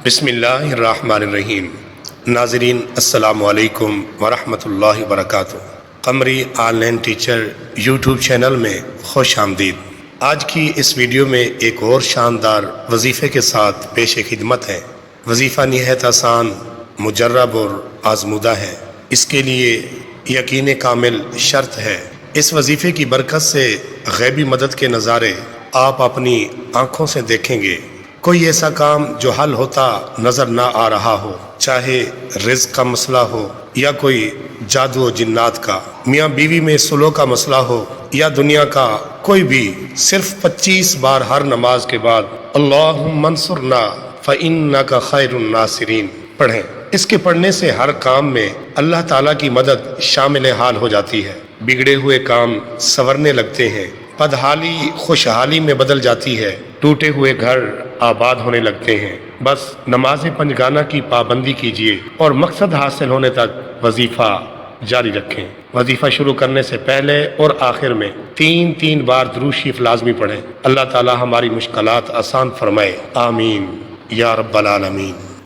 بسم اللہ الرحمن الرحیم۔ ناظرین السلام علیکم ورحمۃ اللہ وبرکاتہ۔ Qamri online teacher YouTube channel میں خوش آمدید۔ آج کی اس ویڈیو میں ایک اور شاندار وظیفے کے ساتھ پیش خدمت ہے۔ وظیفہ نہایت آسان، مجرب اور آزمودہ ہے۔ اس کے لیے یقین کامل شرط ہے۔ اس وظیفے کی برکت سے غیبی مدد کے نظارے آپ اپنی آنکھوں سے دیکھیں گے۔ کوئی ایسا کام جو حل ہوتا نظر نہ آ رہا ہو، چاہے رزق کا مسئلہ ہو یا کوئی جادو و جنات کا، میاں بیوی میں صلح کا مسئلہ ہو یا دنیا کا کوئی بھی، صرف 25 بار ہر نماز کے بعد اللہم انصرنا فإنک خیر الناصرین پڑھیں۔ اس کے پڑھنے سے ہر کام میں اللہ تعالیٰ کی مدد شامل حال ہو جاتی ہے۔ بگڑے ہوئے کام سنورنے لگتے ہیں، بدحالی خوشحالی میں بدل جاتی ہے، ٹوٹے ہوئے گھر آباد ہونے لگتے ہیں۔ بس نماز پنجگانہ کی پابندی کیجیے اور مقصد حاصل ہونے تک وظیفہ جاری رکھیں۔ وظیفہ شروع کرنے سے پہلے اور آخر میں 3 بار درود شریف لازمی پڑھیں۔ اللہ تعالی ہماری مشکلات آسان فرمائے، آمین یا رب العالمین۔